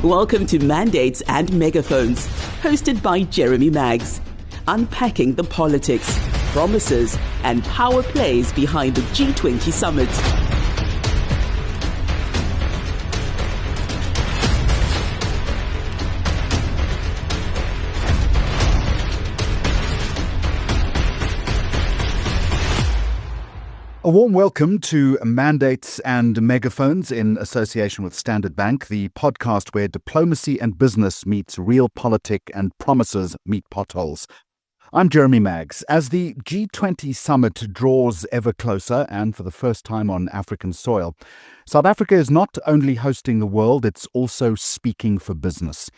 Welcome to Mandates and Megaphones, hosted by Jeremy Maggs, unpacking the politics, promises and power plays behind the G20 summit. A warm welcome to Mandates and Megaphones in association with Standard Bank, the podcast where diplomacy and business meets realpolitik and promises meet potholes. I'm Jeremy Maggs. As the G20 summit draws ever closer, and for the first time on African soil, South Africa is not only hosting the world, it's also speaking for business.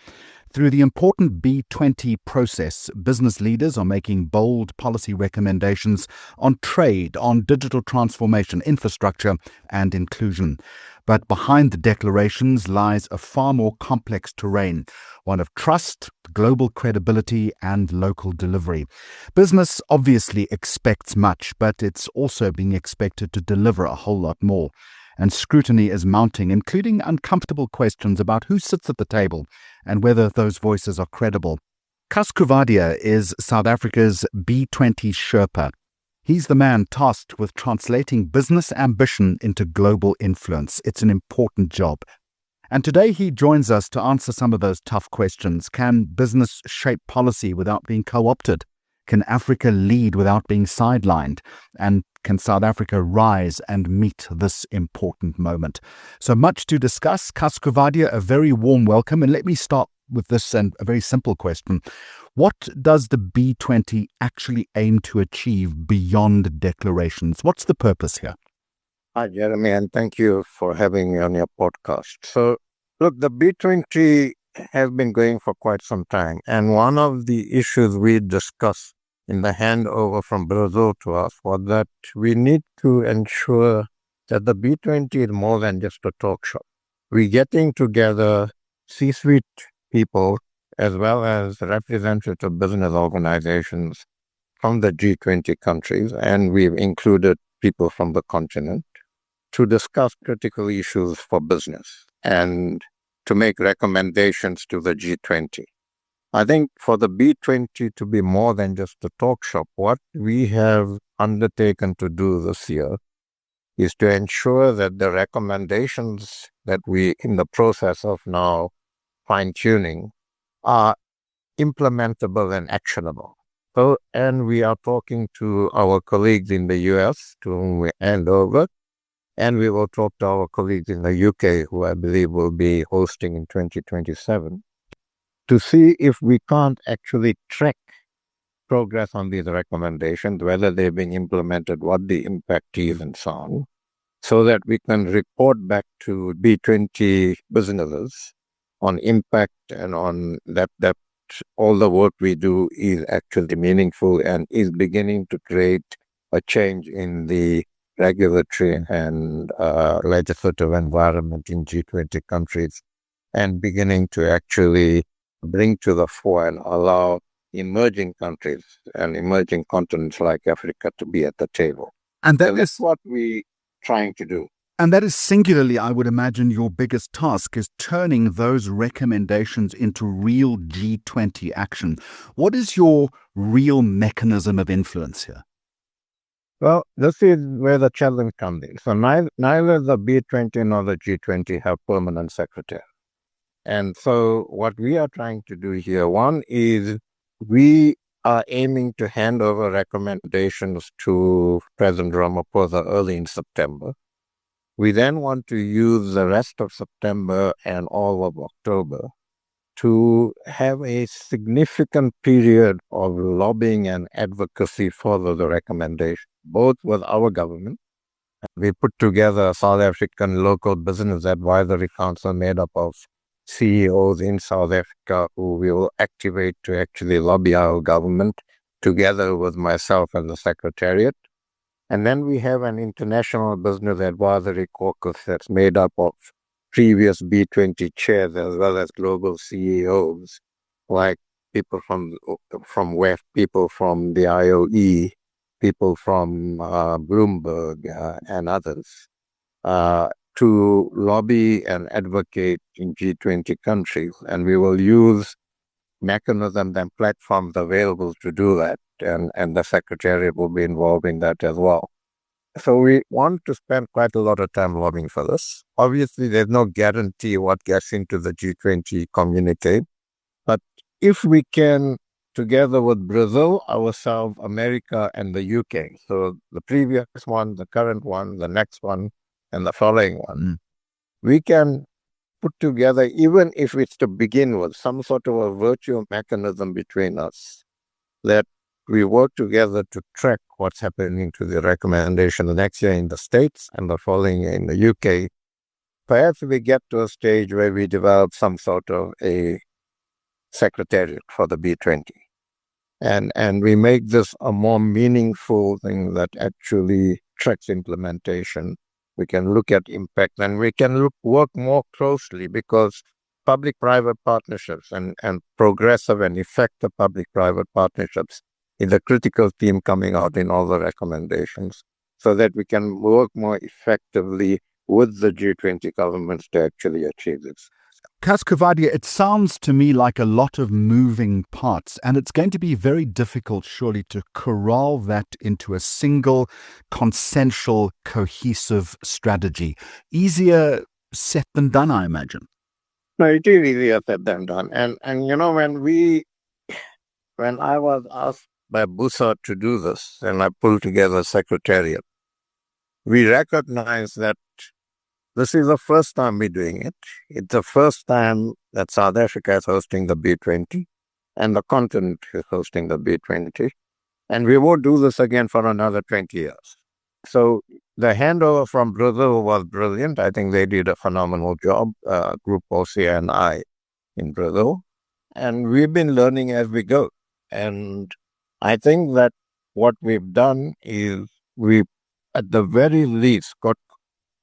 Through the important B20 process, business leaders are making bold policy recommendations on trade, on digital transformation, infrastructure and inclusion. But behind the declarations lies a far more complex terrain, one of trust, global credibility and local delivery. Business obviously expects much, but it's also being expected to deliver a whole lot more. And scrutiny is mounting, including uncomfortable questions about who sits at the table and whether those voices are credible. Kas Kuvadia is South Africa's B20 Sherpa. He's the man tasked with translating business ambition into global influence. It's an important job. And today he joins us to answer some of those tough questions. Can business shape policy without being co-opted? Can Africa lead without being sidelined? And can South Africa rise and meet this important moment? So much to discuss. Kas Kuvadia, a very warm welcome. And let me start with this and a very simple question. What does the B20 actually aim to achieve beyond declarations? What's the purpose here? Hi, Jeremy, and thank you for having me on your podcast. So, look, the B20 has been going for quite some time. And one of the issues we discussed in the handover from Brazil to us was that we need to ensure that the B20 is more than just a talk show. We're getting together C-suite people as well as representative business organizations from the G20 countries, and we've included people from the continent to discuss critical issues for business and to make recommendations to the G20. I think for the B20 to be more than just a talk shop, what we have undertaken to do this year is to ensure that the recommendations that we in the process of now fine-tuning are implementable and actionable. So, and we are talking to our colleagues in the US, to whom we hand over, and we will talk to our colleagues in the UK, who I believe will be hosting in 2027, to see if we can't actually track progress on these recommendations, whether they've been implemented, what the impact is, and so on, so that we can report back to B20 businesses on impact and on that all the work we do is actually meaningful and is beginning to create a change in the regulatory and legislative environment in G20 countries, and beginning to actually bring to the fore and allow emerging countries and emerging continents like Africa to be at the table. And that's what we're trying to do. And that is singularly, I would imagine, your biggest task is turning those recommendations into real G20 action. What is your real mechanism of influence here? Well, this is where the challenge comes in. So neither the B20 nor the G20 have permanent secretary. And so what we are trying to do here, one is we are aiming to hand over recommendations to President Ramaphosa early in September. We then want to use the rest of September and all of October to have a significant period of lobbying and advocacy for the recommendation, both with our government. We put together a South African local business advisory council made up of CEOs in South Africa who we will activate to actually lobby our government together with myself and the Secretariat. And then we have an international business advisory caucus that's made up of previous B20 chairs as well as global CEOs, like people from WEF, people from the IOE, people from Bloomberg and others. to lobby and advocate in G20 countries, and we will use mechanisms and platforms available to do that, and the Secretariat will be involved in that as well. So we want to spend quite a lot of time lobbying for this. Obviously, there's no guarantee what gets into the G20 communique, but if we can, together with Brazil, ourselves, America, and the UK, so the previous one, the current one, the next one, and the following one, we can put together, even if it's to begin with, some sort of a virtual mechanism between us, that we work together to track what's happening to the recommendation the next year in the States and the following year in the UK. Perhaps we get to a stage where we develop some sort of a secretariat for the B20. And we make this a more meaningful thing that actually tracks implementation. We can look at impact, and we can work more closely, because public-private partnerships and progressive and effective public-private partnerships is a critical theme coming out in all the recommendations, so that we can work more effectively with the G20 governments to actually achieve this. Kaskavadia, it sounds to me like a lot of moving parts, and it's going to be very difficult, surely, to corral that into a single, consensual, cohesive strategy. Easier said than done, I imagine. No, it is easier said than done. And when I was asked by Busa to do this, and I pulled together a secretariat, we recognized that this is the first time we're doing it. It's the first time that South Africa is hosting the B20 and the continent is hosting the B20. And we won't do this again for another 20 years. So the handover from Brazil was brilliant. I think they did a phenomenal job, Group OCI in Brazil. And we've been learning as we go. And I think that what we've done is we've, at the very least, got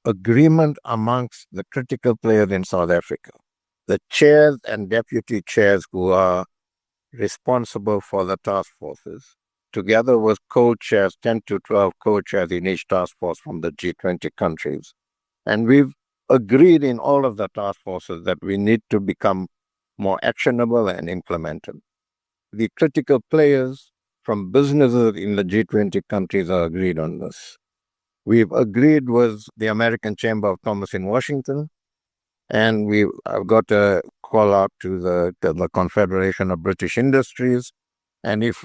agreement amongst the critical players in South Africa, the chairs and deputy chairs who are responsible for the task forces, together with co-chairs, 10 to 12 co-chairs in each task force from the G20 countries. And we've agreed in all of the task forces that we need to become more actionable and implemented. The critical players from businesses in the G20 countries are agreed on this. We've agreed with the American Chamber of Commerce in Washington, and we've got a call out to the Confederation of British Industries. And if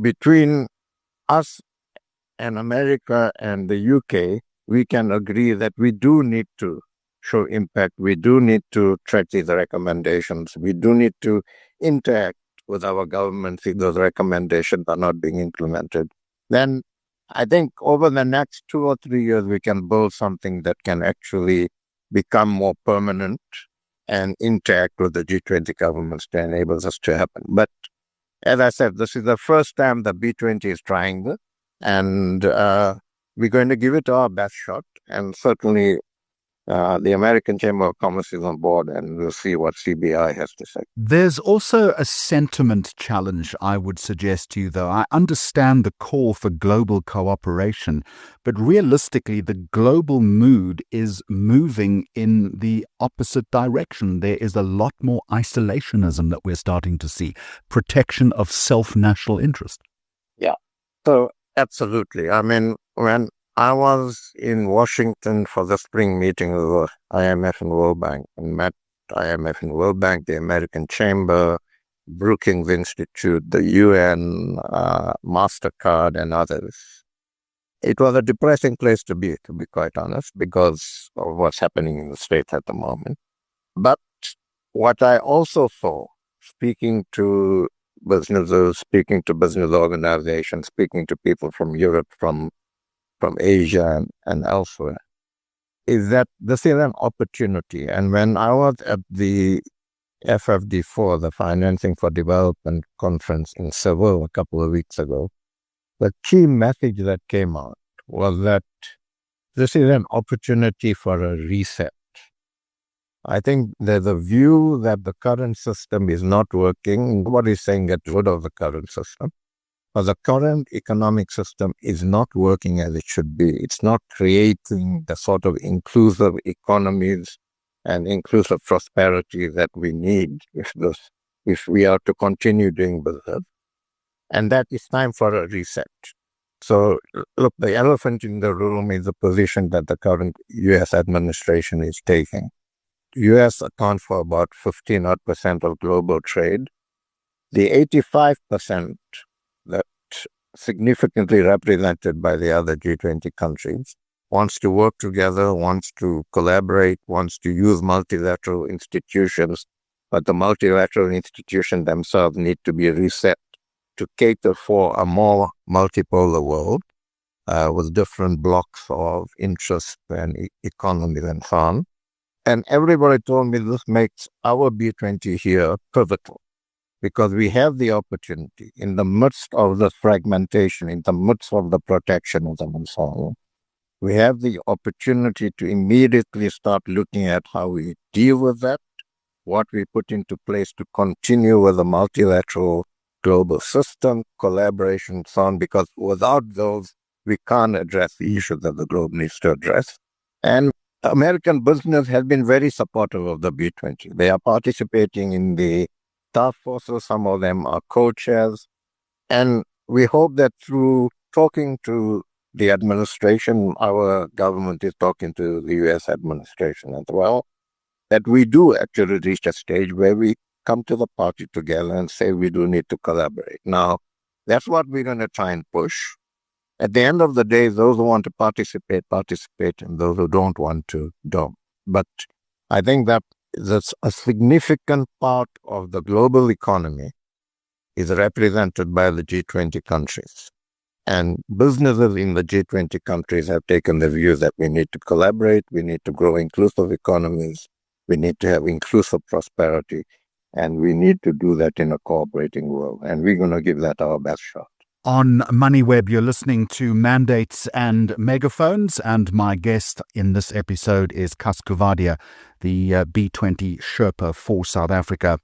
between us and America and the UK, we can agree that we do need to show impact, we do need to track these recommendations, we do need to interact with our governments if those recommendations are not being implemented, then I think over the next 2 or 3 years, we can build something that can actually become more permanent and interact with the G20 governments to enable this to happen. But as I said, this is the first time the B20 is trying this, and we're going to give it our best shot. And certainly the American Chamber of Commerce is on board, and we'll see what CBI has to say. There's also a sentiment challenge, I would suggest to you, though. I understand the call for global cooperation, but realistically, the global mood is moving in the opposite direction. There is a lot more isolationism that we're starting to see, protection of self-national interest. Yeah, so absolutely. I mean, when I was in Washington for the spring meeting of IMF and World Bank, and met IMF and World Bank, the American Chamber, Brookings Institute, the UN, MasterCard, and others. It was a depressing place to be quite honest, because of what's happening in the States at the moment. But what I also saw, speaking to businesses, speaking to business organizations, speaking to people from Europe, from Asia and elsewhere, is that this is an opportunity. And when I was at the FFD4, the Financing for Development conference in Seville a couple of weeks ago, the key message that came out was that this is an opportunity for a reset. I think there's a view that the current system is not working. Nobody's saying get rid of the current system, But the current economic system is not working as it should be. It's not creating the sort of inclusive economies and inclusive prosperity that we need if we are to continue doing business. And that is time for a reset. So, look, the elephant in the room is the position that the current U.S. administration is taking. U.S. account for about 15% of global trade. The 85% that significantly represented by the other G20 countries wants to work together, wants to collaborate, wants to use multilateral institutions, but the multilateral institutions themselves need to be reset to cater for a more multipolar world with different blocks of interest and economies and so on. And everybody told me this makes our B20 here pivotal because we have the opportunity in the midst of the fragmentation, in the midst of the protectionism and so on. We have the opportunity to immediately start looking at how we deal with that, what we put into place to continue with the multilateral global system, collaboration, and so on, because without those, we can't address the issues that the globe needs to address. And American business has been very supportive of the B20. They are participating in the task forces. Some of them are co-chairs. And we hope that through talking to the administration, our government is talking to the U.S. administration as well, that we do actually reach a stage where we come to the party together and say we do need to collaborate. Now, that's what we're going to try and push. At the end of the day, those who want to participate, and those who don't want to, don't. But I think that that's a significant part of the global economy is represented by the G20 countries. And businesses in the G20 countries have taken the view that we need to collaborate, we need to grow inclusive economies, we need to have inclusive prosperity, and we need to do that in a cooperating world. And we're going to give that our best shot. On Moneyweb, you're listening to Mandates and Megaphones, and my guest in this episode is Cas Coovadia, the B20 Sherpa for South Africa.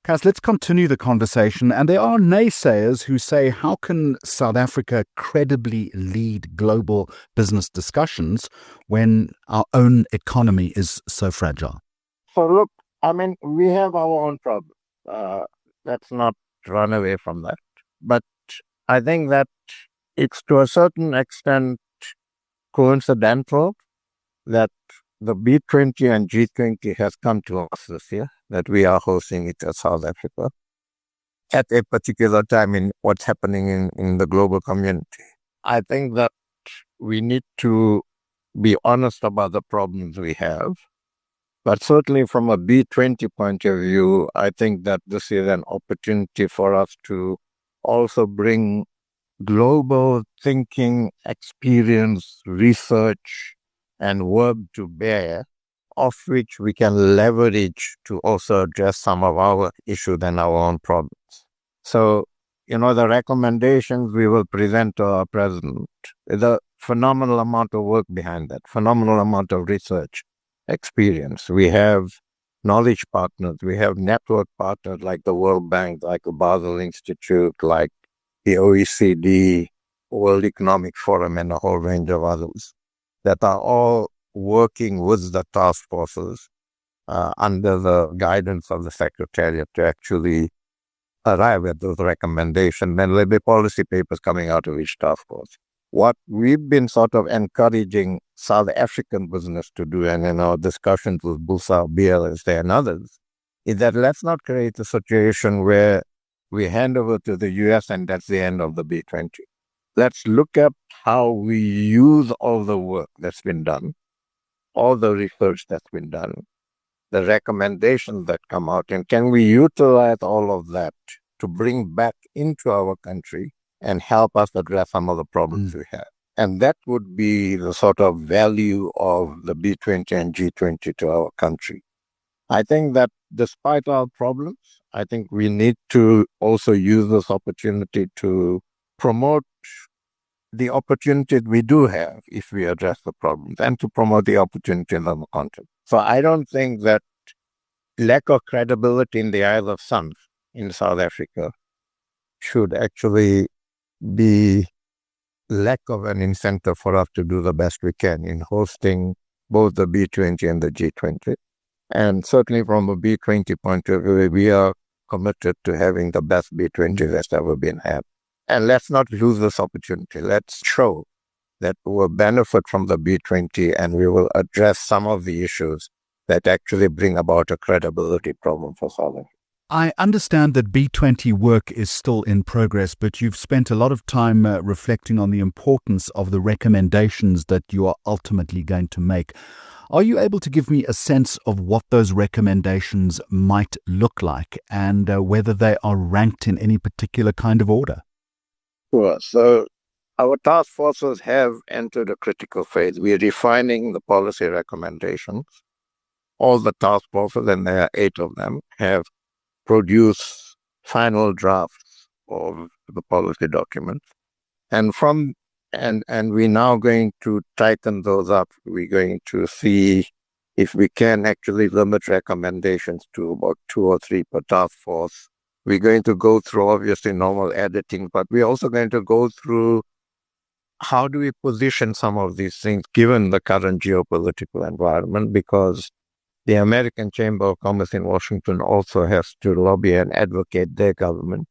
Cas, let's continue the conversation. And there are naysayers who say, how can South Africa credibly lead global business discussions when our own economy is so fragile? So look, I mean, we have our own problems. Let's not run away from that. But I think that it's to a certain extent coincidental that the B20 and G20 has come to us this year, that we are hosting it at South Africa at a particular time in what's happening in the global community. I think that we need to be honest about the problems we have. But certainly from a B20 point of view, I think that this is an opportunity for us to also bring global thinking, experience, research, and work to bear, of which we can leverage to also address some of our issues and our own problems. So, the recommendations we will present to our president is a phenomenal amount of work behind that, phenomenal amount of research experience. We have knowledge partners, we have network partners like the World Bank, like the Basel Institute, like the OECD, World Economic Forum, and a whole range of others that are all working with the task forces under the guidance of the Secretariat to actually arrive at those recommendations. Then there'll be policy papers coming out of each task force. What we've been sort of encouraging South African business to do, and in our discussions with Busa, BLSD, and others, is that let's not create a situation where we hand over to the US and that's the end of the B20. Let's look at how we use all the work that's been done, all the research that's been done, the recommendations that come out, and can we utilize all of that to bring back into our country and help us address some of the problems we have. And that would be the sort of value of the B20 and G20 to our country. I think that despite our problems, I think we need to also use this opportunity to promote the opportunities we do have if we address the problems, and to promote the opportunities on the continent. So I don't think that lack of credibility in the eyes of some in South Africa should actually be lack of an incentive for us to do the best we can in hosting both the B20 and the G20. And certainly from a B20 point of view, we are committed to having the best B20 that's ever been had. And let's not lose this opportunity. Let's show that we will benefit from the B20 and we will address some of the issues that actually bring about a credibility problem for South Africa. I understand that B20 work is still in progress, but you've spent a lot of time reflecting on the importance of the recommendations that you are ultimately going to make. Are you able to give me a sense of what those recommendations might look like and whether they are ranked in any particular kind of order? Sure. So our task forces have entered a critical phase. We are refining the policy recommendations. All the task forces, and there are 8 of them, have produced final drafts of the policy documents. And we're now going to tighten those up. We're going to see if we can actually limit recommendations to about 2 or 3 per task force. We're going to go through obviously normal editing, but we're also going to go through how do we position some of these things given the current geopolitical environment, because the American Chamber of Commerce in Washington also has to lobby and advocate their government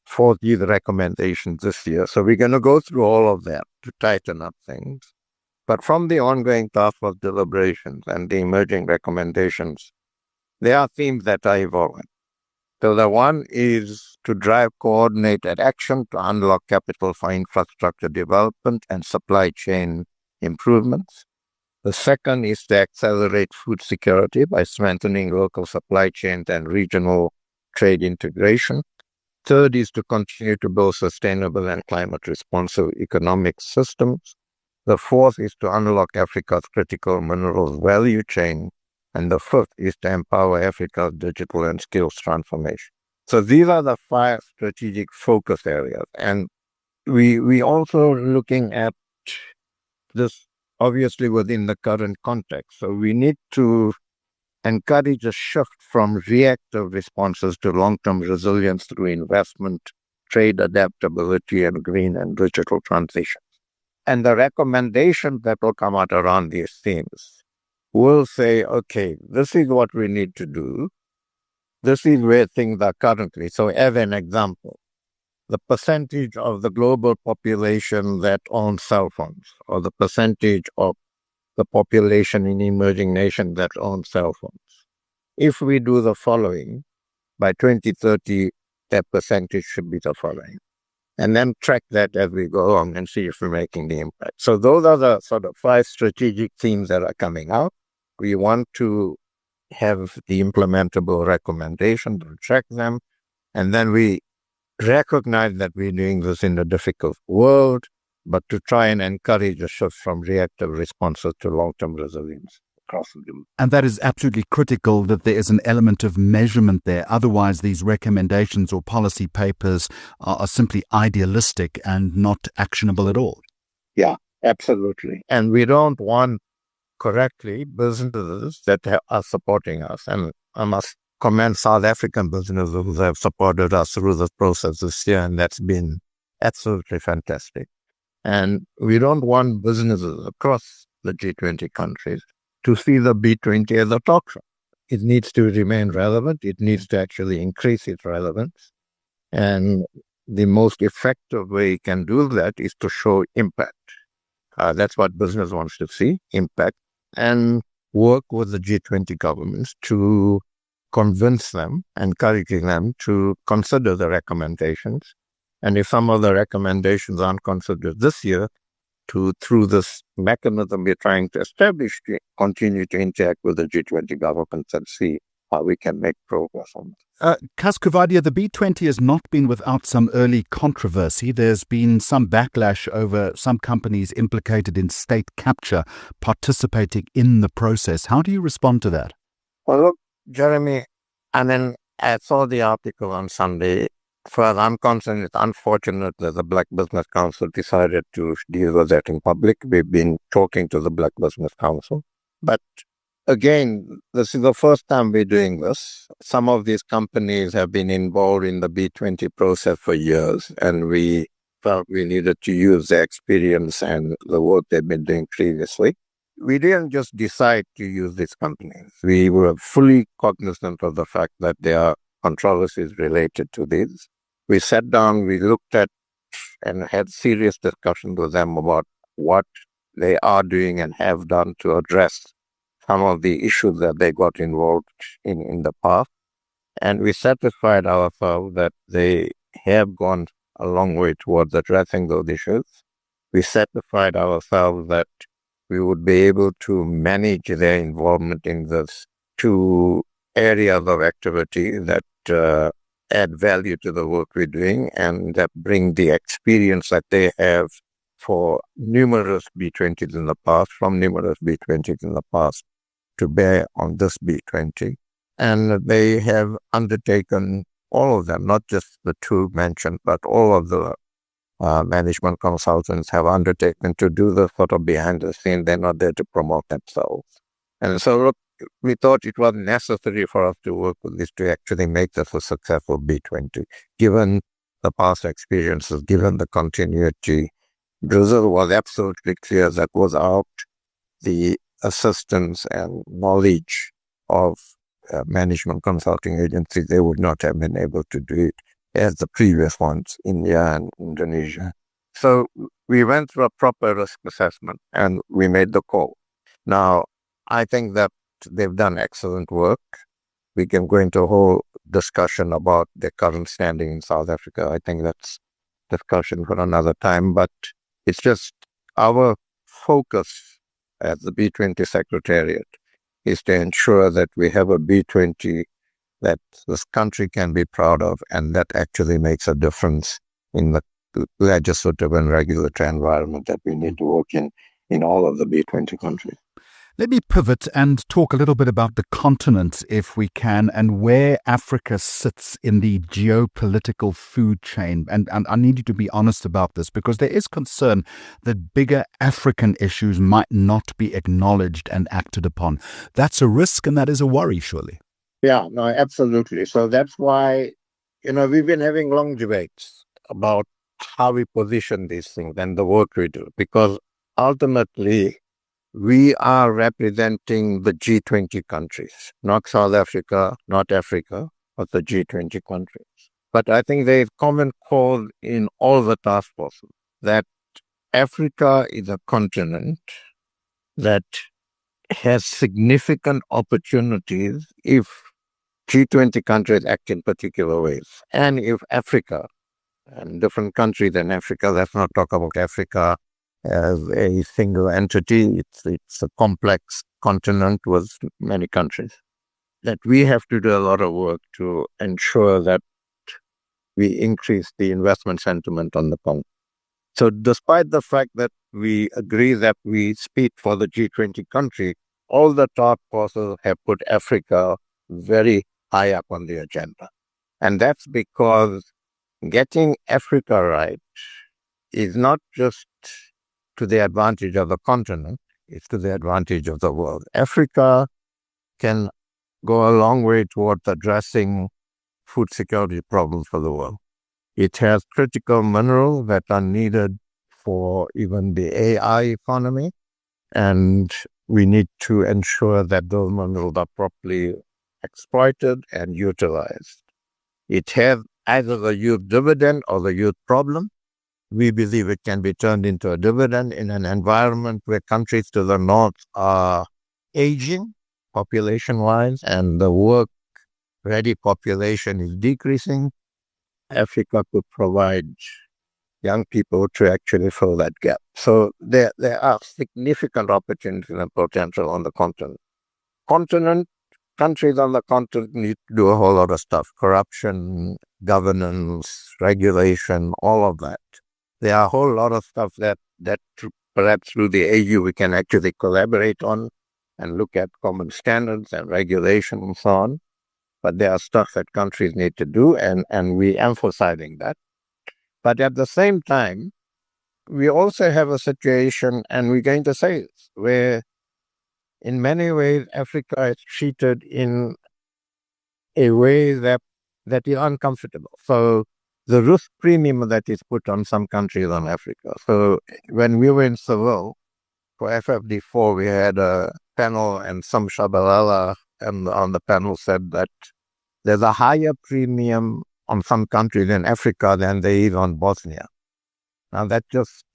for these recommendations this year. So we're going to go through all of that to tighten up things. But from the ongoing task force deliberations and the emerging recommendations, there are themes that are evolving. So the one is to drive coordinated action to unlock capital for infrastructure development and supply chain improvements. The second is to accelerate food security by strengthening local supply chains and regional trade integration. Third is to continue to build sustainable and climate-responsive economic systems. The fourth is to unlock Africa's critical minerals value chain. And the fifth is to empower Africa's digital and skills transformation. So these are the 5 strategic focus areas. And we also looking at this obviously within the current context. So we need to encourage a shift from reactive responses to long-term resilience through investment, trade adaptability, and green and digital transitions. And the recommendations that will come out around these themes will say, okay, this is what we need to do. This is where things are currently. So as an example, the percentage of the global population that owns cell phones, or the percentage of the population in emerging nations that own cell phones. If we do the following, by 2030, that percentage should be the following. And then track that as we go along and see if we're making the impact. So those are the sort of 5 strategic themes that are coming out. We want to have the implementable recommendations, track them, and then we recognize that we're doing this in a difficult world, but to try and encourage a shift from reactive responses to long-term resilience across the globe. And that is absolutely critical, that there is an element of measurement there. Otherwise, these recommendations or policy papers are simply idealistic and not actionable at all. Yeah, absolutely. And we don't want correctly businesses that are supporting us. And I must commend South African businesses who have supported us through this process this year, and that's been absolutely fantastic. And we don't want businesses across the G20 countries to see the B20 as a talk show. It needs to remain relevant. It needs to actually increase its relevance. And the most effective way you can do that is to show impact. That's what business wants to see, impact, and work with the G20 governments to convince them, encouraging them to consider the recommendations. And if some of the recommendations aren't considered this year, through this mechanism we're trying to establish, to continue to interact with the G20 governments and see how we can make progress on it. Kas Kuvadia, the B20 has not been without some early controversy. There's been some backlash over some companies implicated in state capture participating in the process. How do you respond to that? Well, look, Jeremy, I saw the article on Sunday. As far as I'm concerned, it's unfortunate that the Black Business Council decided to deal with that in public. We've been talking to the Black Business Council. But again, this is the first time we're doing this. Some of these companies have been involved in the B20 process for years, and we felt we needed to use their experience and the work they've been doing previously. We didn't just decide to use these companies. We were fully cognizant of the fact that there are controversies related to these. We sat down, we looked at and had serious discussions with them about what they are doing and have done to address some of the issues that they got involved in the past. And we satisfied ourselves that they have gone a long way towards addressing those issues. We satisfied ourselves that we would be able to manage their involvement in those two areas of activity that add value to the work we're doing and that bring the experience that they have for numerous B20s in the past, from numerous B20s in the past, to bear on this B20. And they have undertaken, all of them, not just the two mentioned, but all of the management consultants have undertaken to do the sort of behind the scene. They're not there to promote themselves. And so look, we thought it was necessary for us to work with this to actually make this a successful B20. Given the past experiences, given the continuity, Brazil was absolutely clear that without the assistance and knowledge of management consulting agencies, they would not have been able to do it as the previous ones, India and Indonesia. So we went through a proper risk assessment and we made the call. Now, I think that they've done excellent work. We can go into a whole discussion about their current standing in South Africa. I think that's discussion for another time, but it's just our focus as the B20 Secretariat is to ensure that we have a B20 that this country can be proud of and that actually makes a difference in the legislative and regulatory environment that we need to work in all of the B20 countries. Let me pivot and talk a little bit about the continent, if we can, and where Africa sits in the geopolitical food chain. And I need you to be honest about this, because there is concern that bigger African issues might not be acknowledged and acted upon. That's a risk and that is a worry, surely. Yeah, no, absolutely. So that's why, we've been having long debates about how we position these things and the work we do, because ultimately, we are representing the G20 countries, not South Africa, not Africa, but the G20 countries. But I think there is common cause in all the task forces that Africa is a continent that has significant opportunities if G20 countries act in particular ways. And if Africa and different countries in Africa, let's not talk about Africa as a single entity. It's a complex continent with many countries. That we have to do a lot of work to ensure that we increase the investment sentiment on the continent. So despite the fact that we agree that we speak for the G20 country, all the task forces have put Africa very high up on the agenda. And that's because getting Africa right is not just to the advantage of the continent, it's to the advantage of the world. Africa can go a long way towards addressing food security problems for the world. It has critical minerals that are needed for even the AI economy, and we need to ensure that those minerals are properly exploited and utilized. It has either the youth dividend or the youth problem. We believe it can be turned into a dividend in an environment where countries to the north are aging population-wise and the work-ready population is decreasing. Africa could provide young people to actually fill that gap. So there are significant opportunities and potential on the continent. Countries on the continent need to do a whole lot of stuff: corruption, governance, regulation, all of that. There are a whole lot of stuff that perhaps through the AU we can actually collaborate on and look at common standards and regulation and so on. But there are stuff that countries need to do, and we're emphasizing that. But at the same time, we also have a situation, and we're going to say this, where in many ways Africa is treated in a way that is uncomfortable. So the risk premium that is put on some countries on Africa. So when we were in Seville for FFD4, we had a panel, and some Shabalala and on the panel said that there's a higher premium on some countries in Africa than there is on Bosnia. Now that just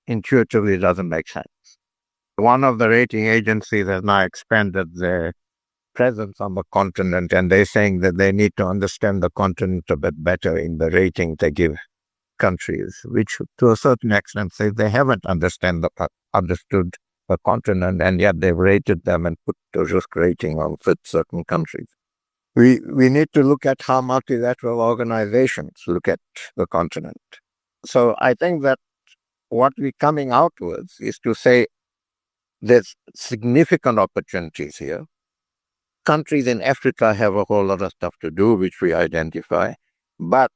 intuitively doesn't make sense. One of the rating agencies has now expanded their presence on the continent, and they're saying that they need to understand the continent a bit better in the rating they give countries, which to a certain extent says they haven't understood the continent, and yet they've rated them and put the risk rating on certain countries. We need to look at how multilateral organizations look at the continent. So I think that what we're coming out with is to say there's significant opportunities here. Countries in Africa have a whole lot of stuff to do, which we identify, but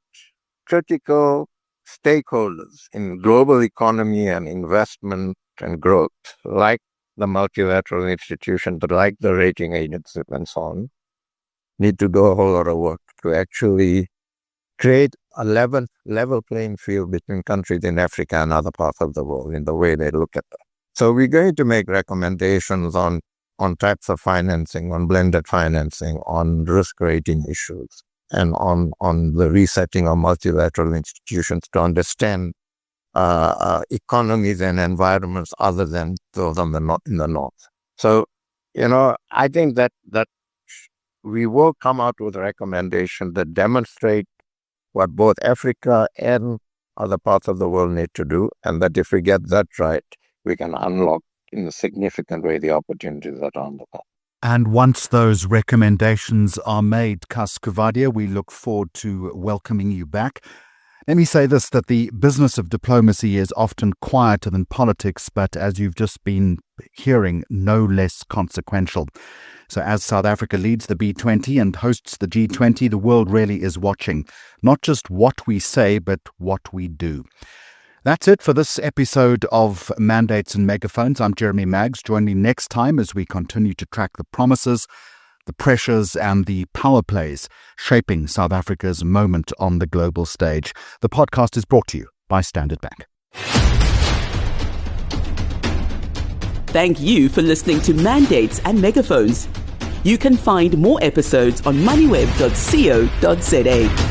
critical stakeholders in global economy and investment and growth, like the multilateral institutions, like the rating agencies and so on, need to do a whole lot of work to actually create a level playing field between countries in Africa and other parts of the world in the way they look at that. So we're going to make recommendations on types of financing, on blended financing, on risk rating issues, and on the resetting of multilateral institutions to understand economies and environments other than those in the north. So, I think that we will come out with a recommendation that demonstrate what both Africa and other parts of the world need to do, and that if we get that right, we can unlock in a significant way the opportunities that are on the path. And once those recommendations are made, Kas Kuvadia, we look forward to welcoming you back. Let me say this, that the business of diplomacy is often quieter than politics, but as you've just been hearing, no less consequential. So as South Africa leads the B20 and hosts the G20, the world really is watching, not just what we say, but what we do. That's it for this episode of Mandates and Megaphones. I'm Jeremy Maggs. Join me next time as we continue to track the promises, the pressures and the power plays shaping South Africa's moment on the global stage. The podcast is brought to you by Standard Bank. Thank you for listening to Mandates and Megaphones. You can find more episodes on moneyweb.co.za.